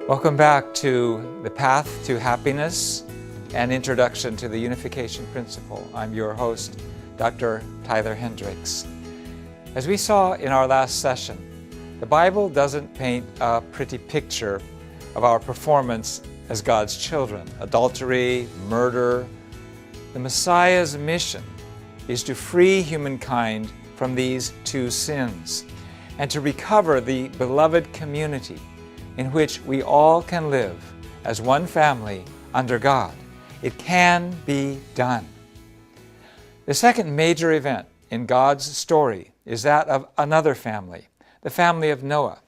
Welcome back to The Path to Happiness, an introduction to the unification principle. I'm your host, Dr. Tyler Hendricks. As we saw in our last session, the Bible doesn't paint a pretty picture of our performance as God's children. Adultery, murder. The Messiah's mission is to free humankind from these two sins and to recover the beloved community in which we all can live as one family under God. It can be done. The second major event in God's story is that of another family, the family of Noah.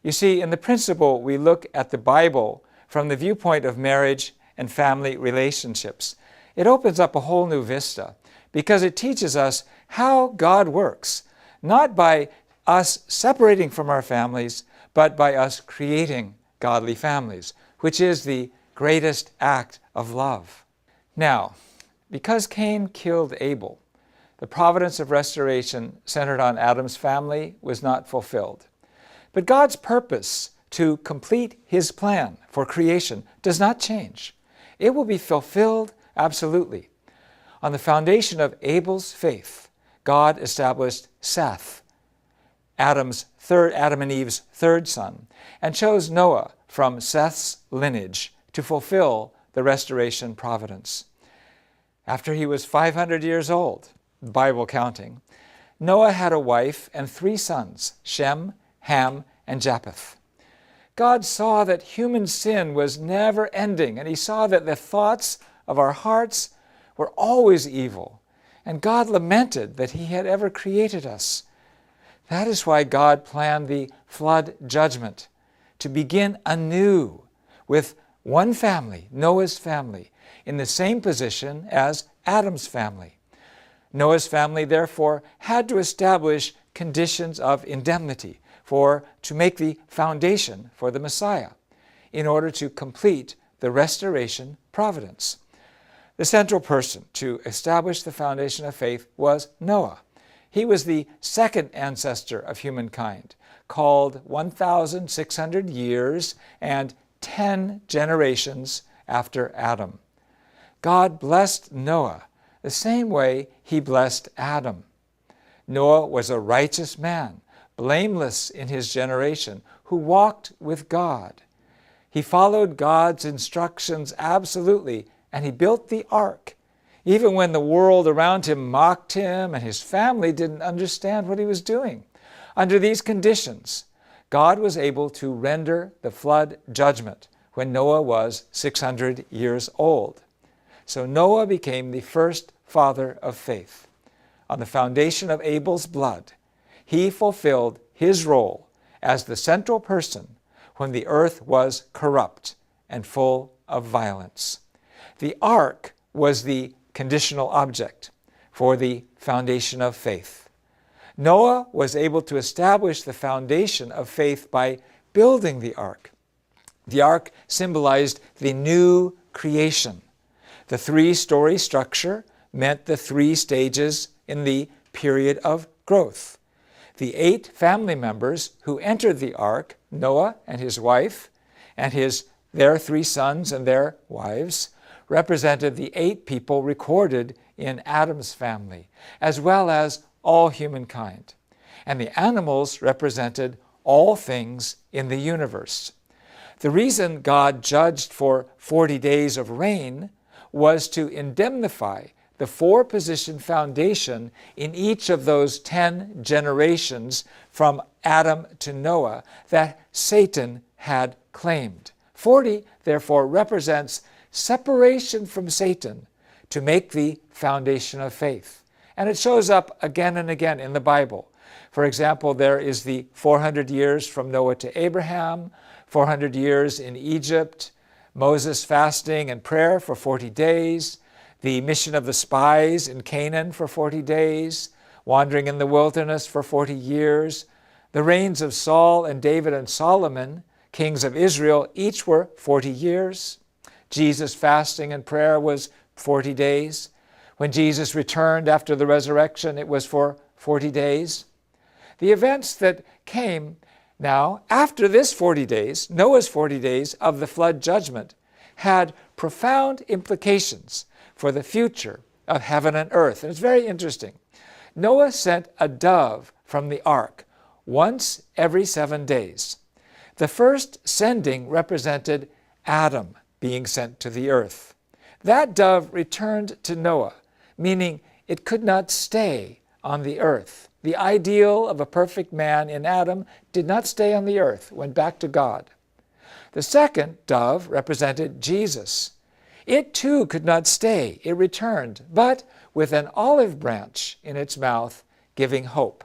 You see, in the principle, we look at the Bible from the viewpoint of marriage and family relationships. It opens up a whole new vista because it teaches us how God works, not by us separating from our families, but by us creating godly families, which is the greatest act of love. Now, because Cain killed Abel, the providence of restoration centered on Adam's family was not fulfilled. But God's purpose to complete His plan for creation does not change. It will be fulfilled absolutely. On the foundation of Abel's faith, God established Seth, Adam and Eve's third son, and chose Noah from Seth's lineage to fulfill the restoration providence. After he was 500 years old, Bible counting, Noah had a wife and 3 sons, Shem, Ham, and Japheth. God saw that human sin was never ending, and He saw that the thoughts of our hearts were always evil, and God lamented that He had ever created us. That is why God planned the flood judgment, to begin anew with one family, Noah's family, in the same position as Adam's family. Noah's family, therefore, had to establish conditions of indemnity to make the foundation for the Messiah, in order to complete the restoration providence. The central person to establish the foundation of faith was Noah. He was the second ancestor of humankind, called 1,600 years and 10 generations after Adam. God blessed Noah the same way He blessed Adam. Noah was a righteous man, blameless in his generation, who walked with God. He followed God's instructions absolutely, and he built the ark, even when the world around him mocked him and his family didn't understand what he was doing. Under these conditions, God was able to render the flood judgment when Noah was 600 years old. So Noah became the first father of faith. On the foundation of Abel's blood, he fulfilled his role as the central person when the earth was corrupt and full of violence. The ark was the conditional object for the foundation of faith. Noah was able to establish the foundation of faith by building the ark. The ark symbolized the new creation. The 3-story structure meant the 3 stages in the period of growth. The 8 family members who entered the ark, Noah and his wife, and their 3 sons and their wives, represented the 8 people recorded in Adam's family, as well as all humankind. And the animals represented all things in the universe. The reason God judged for 40 days of rain was to indemnify the 4-position foundation in each of those 10 generations from Adam to Noah that Satan had claimed. 40, therefore, represents separation from Satan to make the foundation of faith. And it shows up again and again in the Bible. For example, there is the 400 years from Noah to Abraham, 400 years in Egypt, Moses fasting and prayer for 40 days, the mission of the spies in Canaan for 40 days, wandering in the wilderness for 40 years, the reigns of Saul and David and Solomon, kings of Israel, each were 40 years. Jesus' fasting and prayer was 40 days. When Jesus returned after the resurrection, it was for 40 days. The events that came Now, after this 40 days, Noah's 40 days of the flood judgment had profound implications for the future of heaven and earth. And it's very interesting. Noah sent a dove from the ark once every 7 days. The first sending represented Adam being sent to the earth. That dove returned to Noah, meaning it could not stay on the earth. The ideal of a perfect man in Adam did not stay on the earth, went back to God. The second dove represented Jesus. It too could not stay, it returned, but with an olive branch in its mouth, giving hope.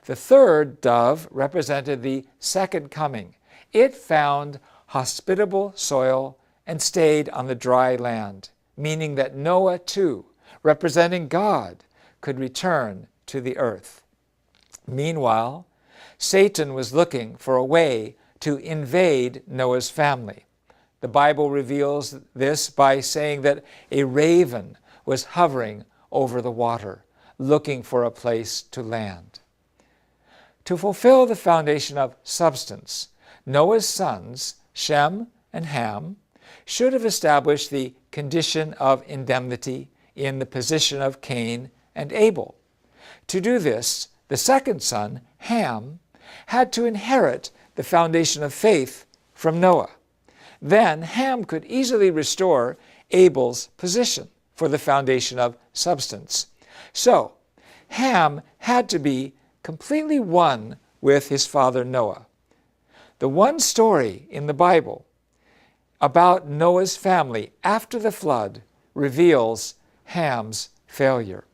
The third dove represented the second coming. It found hospitable soil and stayed on the dry land, meaning that Noah too, representing God, could return to the earth. Meanwhile, Satan was looking for a way to invade Noah's family. The Bible reveals this by saying that a raven was hovering over the water, looking for a place to land. To fulfill the foundation of substance, Noah's sons, Shem and Ham, should have established the condition of indemnity in the position of Cain and Abel. To do this, the second son, Ham, had to inherit the foundation of faith from Noah. Then Ham could easily restore Abel's position for the foundation of substance. So, Ham had to be completely one with his father Noah. The one story in the Bible about Noah's family after the flood reveals Ham's failure.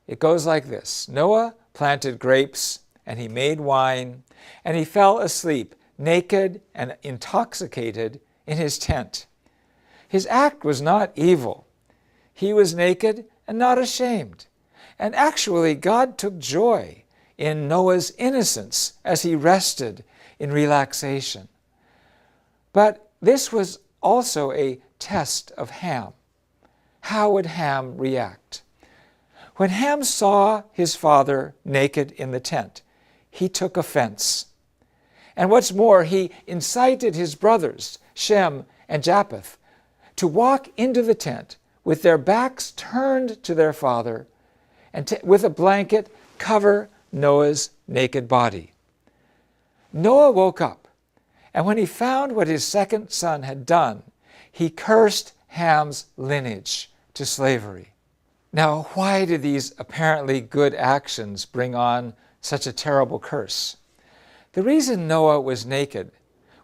It goes like this. Noah planted grapes, and he made wine, and he fell asleep, naked and intoxicated, in his tent. His act was not evil. He was naked and not ashamed. And actually, God took joy in Noah's innocence as he rested in relaxation. But this was also a test of Ham. How would Ham react? When Ham saw his father naked in the tent, he took offense. And what's more, he incited his brothers, Shem and Japheth, to walk into the tent with their backs turned to their father and with a blanket cover Noah's naked body. Noah woke up, and when he found what his second son had done, he cursed Ham's lineage to slavery. Now, why did these apparently good actions bring on such a terrible curse? The reason Noah was naked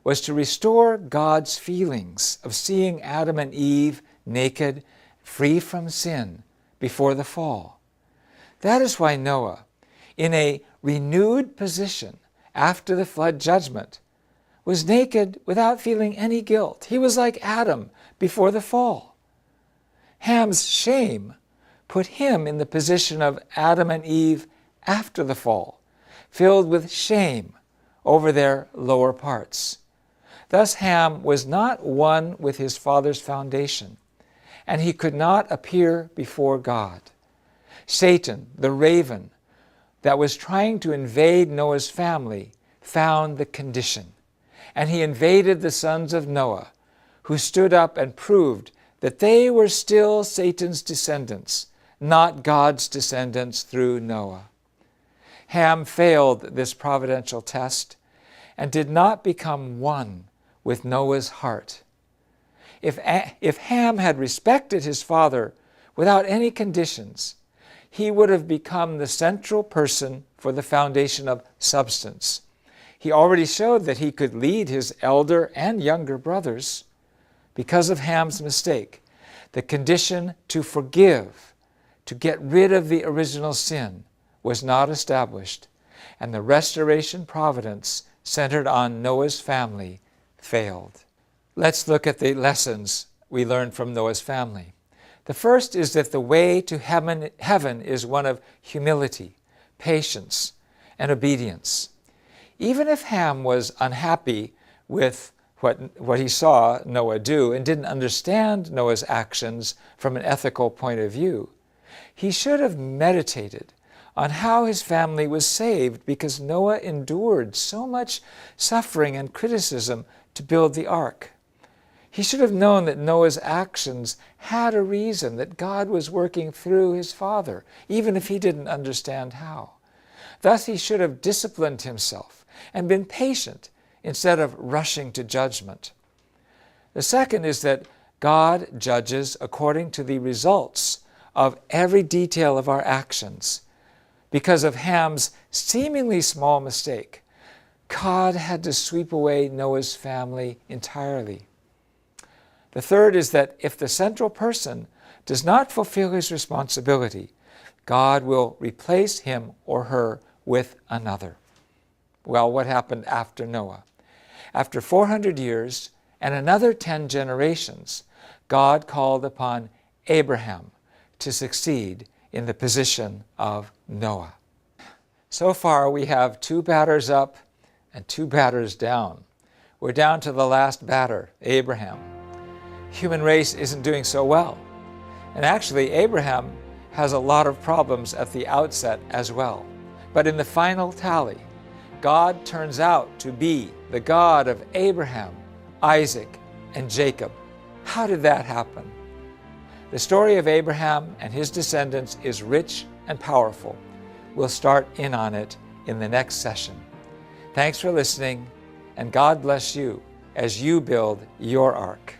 was to restore God's feelings of seeing Adam and Eve naked, free from sin, before the fall. That is why Noah, in a renewed position after the flood judgment, was naked without feeling any guilt. He was like Adam before the fall. Ham's shame put him in the position of Adam and Eve after the fall, filled with shame over their lower parts. Thus Ham was not one with his father's foundation, and he could not appear before God. Satan, the raven that was trying to invade Noah's family, found the condition, and he invaded the sons of Noah, who stood up and proved that they were still Satan's descendants, not God's descendants through Noah. Ham failed this providential test and did not become one with Noah's heart. If Ham had respected his father without any conditions, he would have become the central person for the foundation of substance. He already showed that he could lead his elder and younger brothers. Because of Ham's mistake, the condition to forgive, to get rid of the original sin, was not established, and the restoration providence centered on Noah's family failed. Let's look at the lessons we learned from Noah's family. The first is that the way to heaven is one of humility, patience, and obedience. Even if Ham was unhappy with what he saw Noah do and didn't understand Noah's actions from an ethical point of view, he should have meditated on how his family was saved because Noah endured so much suffering and criticism to build the ark. He should have known that Noah's actions had a reason, that God was working through his father, even if he didn't understand how. Thus he should have disciplined himself and been patient instead of rushing to judgment. The second is that God judges according to the results of every detail of our actions. Because of Ham's seemingly small mistake, God had to sweep away Noah's family entirely. The third is that if the central person does not fulfill his responsibility, God will replace him or her with another. Well, what happened after Noah? After 400 years and another 10 generations, God called upon Abraham to succeed in the position of Noah. So far, we have 2 batters up and 2 batters down. We're down to the last batter, Abraham. Human race isn't doing so well. And actually, Abraham has a lot of problems at the outset as well. But in the final tally, God turns out to be the God of Abraham, Isaac, and Jacob. How did that happen? The story of Abraham and his descendants is rich and powerful. We'll start in on it in the next session. Thanks for listening, and God bless you as you build your ark.